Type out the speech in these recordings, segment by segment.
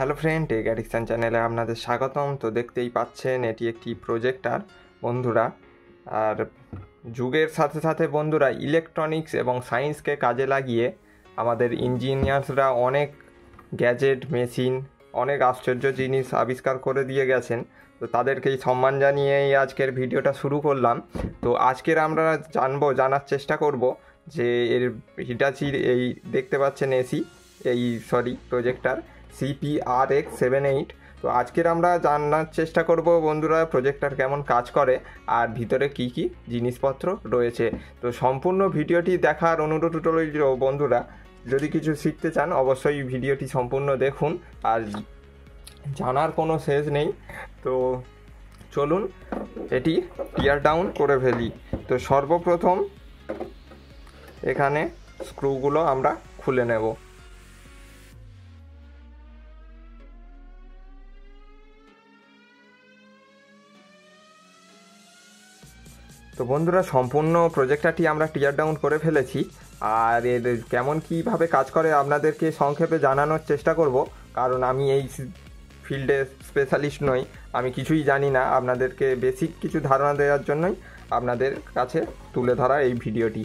Hello friend, take addiction চ্যানেলে আপনাদের স্বাগতম। তো দেখতেই পাচ্ছেন এটি একটি প্রজেক্টর বন্ধুরা। আর যুগের সাথে সাথে বন্ধুরা ইলেকট্রনিক্স এবং সায়েন্সকে কাজে লাগিয়ে আমাদের ইঞ্জিনিয়ার্সরা অনেক গ্যাজেট মেশিন অনেক আশ্চর্য জিনিস আবিষ্কার করে দিয়ে গেছেন। তো তাদেরকেই সম্মান জানিয়েই আজকের ভিডিওটা শুরু করলাম। তো আজকের আমরা জানার চেষ্টা করব যে এর হিটাচির এই দেখতে পাচ্ছেন প্রজেক্টর CPRX78। তো আজকের আমরা জানার চেষ্টা করব বন্ধুরা প্রজেক্টর কেমন কাজ করে আর ভিতরে কি কি জিনিসপত্র রয়েছে। তো সম্পূর্ণ ভিডিওটি দেখার অনুরোধ রইল বন্ধুরা। যদি কিছু শিখতে চান অবশ্যই ভিডিওটি সম্পূর্ণ দেখুন, আর জানার কোনো শেষ নেই। তো চলুন এটি টিয়ার ডাউন করে ফেলি। তো সর্বপ্রথম এখানে স্ক্রুগুলো আমরা খুলে নেব। তো বন্ধুরা সম্পূর্ণ প্রজেক্টরটি আমরা টিয়ার ডাউন করে ফেলেছি, আর এর কেমন কীভাবে কাজ করে আপনাদেরকে সংক্ষেপে জানানোর চেষ্টা করব, কারণ আমি এই ফিল্ডে স্পেশালিস্ট নই, আমি কিছুই জানি না। আপনাদেরকে বেসিক কিছু ধারণা দেওয়ার জন্যই আপনাদের কাছে তুলে ধরা এই ভিডিওটি।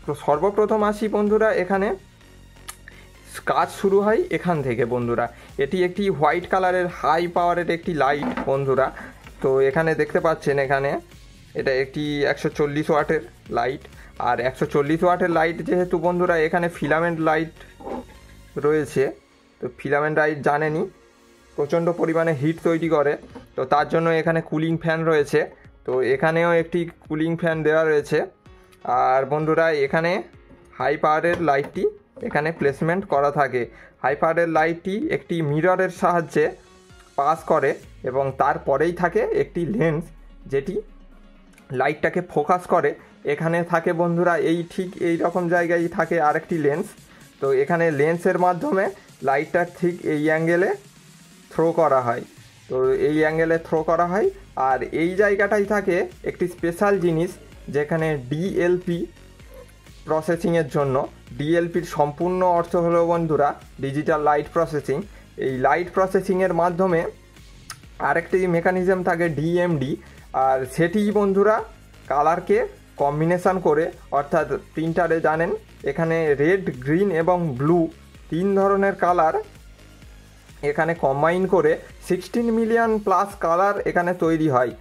তো সর্বপ্রথম আসি বন্ধুরা, এখানে কাজ শুরু হয় এখান থেকে বন্ধুরা। এটি একটি হোয়াইট কালারের হাই পাওয়ারের একটি লাইট বন্ধুরা। তো এখানে দেখতে পাচ্ছেন এখানে এটা একটি 140 ওয়াটের লাইট। আর 140 ওয়াটের লাইট যেহেতু বন্ধুরা, এখানে ফিলামেন্ট লাইট রয়েছে। তো ফিলামেন্ট লাইট জানেনই প্রচণ্ড পরিমাণে হিট তৈরি করে, তো তার জন্য এখানে কুলিং ফ্যান রয়েছে। তো এখানেও একটি কুলিং ফ্যান দেওয়া রয়েছে। আর বন্ধুরা এখানে হাই পাওয়ারের লাইটটি এখানে প্লেসমেন্ট করা থাকে। হাই পাওয়ারের লাইটটি একটি মিররের সাহায্যে পাস করে এবং তারপরেই থাকে একটি লেন্স যেটি লাইটটাকে ফোকাস করে। এখানে থাকে বন্ধুরা ঠিক এই রকম জায়গায় থাকে আরেকটি লেন্স। তো এখানে লেন্সের মাধ্যমে লাইটটা ঠিক এই অ্যাঙ্গেলে থ্রো করা হয়। তো এই অ্যাঙ্গেলে থ্রো করা হয়। আর এই জায়গাটাই থাকে একটি স্পেশাল জিনিস, যেখানে ডিএলপি প্রসেসিংয়ের জন্য। ডিএলপির সম্পূর্ণ অর্থ হলো বন্ধুরা ডিজিটাল লাইট প্রসেসিং। এই লাইট প্রসেসিংয়ের মাধ্যমে আরেকটি মেকানিজম থাকে ডিএমডি, আর সেটি বন্ধুরা কালারকে কম্বিনেশান করে, অর্থাৎ প্রিন্টারে জানেন এখানে রেড, গ্রিন এবং ব্লু 3 ধরনের কালার এখানে কম্বাইন করে 16 মিলিয়ন প্লাস কালার এখানে তৈরি হয়।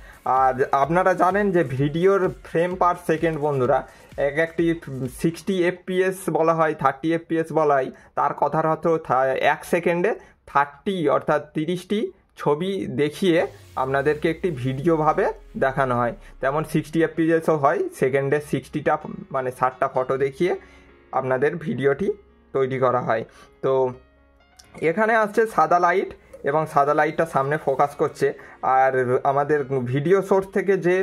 আর আপনারা জানেন যে ভিডিওর ফ্রেম পার সেকেন্ড বন্ধুরা একটি 60 FPS বলা হয়, 30 FPS বলা হয়। তার কথার অর্থ 1 সেকেন্ডে 30 অর্থাৎ 30টি ছবি দেখিয়ে আপনাদেরকে একটি ভিডিওভাবে দেখানো হয়। তেমন 60 FPSও হয়, সেকেন্ডে 60টা মানে 60টা ফটো দেখিয়ে আপনাদের ভিডিওটি তৈরি করা হয়। তো এখানে আসছে সাদা লাইট, এবং সাদা লাইটটা সামনে ফোকাস করছে। আর আমাদের ভিডিও সোর্স থেকে যে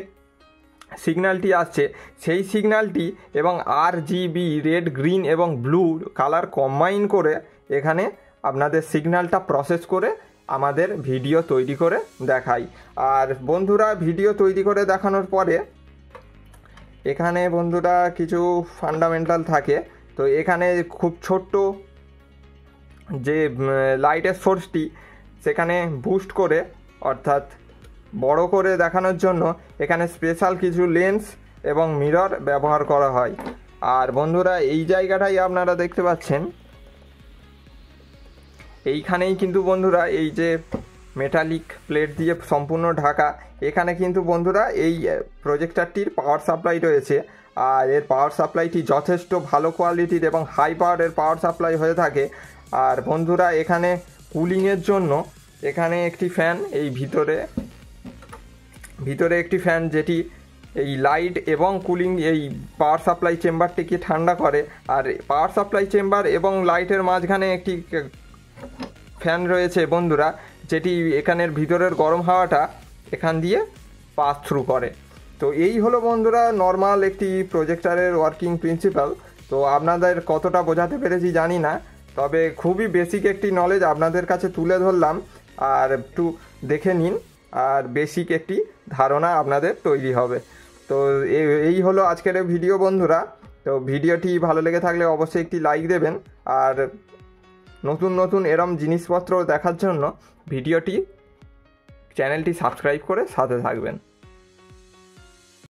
সিগন্যালটি আসছে সেই সিগন্যালটি এবং RGB রেড, গ্রিন এবং ব্লু কালার কম্বাইন করে এখানে আপনাদের সিগন্যালটা প্রসেস করে আমাদের ভিডিও তৈরি করে দেখাই। আর বন্ধুরা ভিডিও তৈরি করে দেখানোর পরে এখানে বন্ধুরা কিছু ফান্ডামেন্টাল থাকে। তো এখানে খুব ছোট্ট যে লাইটের সোর্সটি সেখানে বুস্ট করে অর্থাৎ বড় করে দেখানোর জন্য এখানে স্পেশাল কিছু লেন্স এবং মিরর ব্যবহার করা হয়। আর বন্ধুরা এই জায়গাটাই আপনারা দেখতে পাচ্ছেন, এইখানেই কিন্তু বন্ধুরা এই যে মেটালিক প্লেট দিয়ে সম্পূর্ণ ঢাকা, এখানে কিন্তু বন্ধুরা এই প্রজেক্টরটির পাওয়ার সাপ্লাই রয়েছে। আর এর পাওয়ার সাপ্লাইটি যথেষ্ট ভালো কোয়ালিটির এবং হাই পাওয়ারের পাওয়ার সাপ্লাই হয়ে থাকে। আর বন্ধুরা এখানে কুলিংয়ের জন্য এখানে একটি ফ্যান, এই ভিতরে একটি ফ্যান যেটি এই লাইট এবং কুলিং এই পাওয়ার সাপ্লাই চেম্বারটিকে ঠান্ডা করে। আর পাওয়ার সাপ্লাই চেম্বার এবং লাইটের মাঝখানে একটি ফ্যান রয়েছে বন্ধুরা, যেটি এখানের ভিতরের গরম হাওয়াটা এখান দিয়ে পাস থ্রু করে। তো এই হলো বন্ধুরা নর্মাল একটি প্রজেক্টরের ওয়ার্কিং প্রিন্সিপাল। তো আপনাদের কতটা বোঝাতে পেরেছি জানি না, তবে খুবই বেসিক একটি নলেজ আপনাদের কাছে তুলে ধরলাম। আর একটু দেখে নিন, আর বেসিক একটি ধারণা আপনাদের তৈরি হবে। তো এই হলো আজকের ভিডিও বন্ধুরা। তো ভিডিওটি ভালো লেগে থাকলে অবশ্যই একটি লাইক দেবেন, আর নতুন নতুন এরম জিনিসপত্র দেখার জন্য চ্যানেলটি সাবস্ক্রাইব করে সাথে থাকবেন।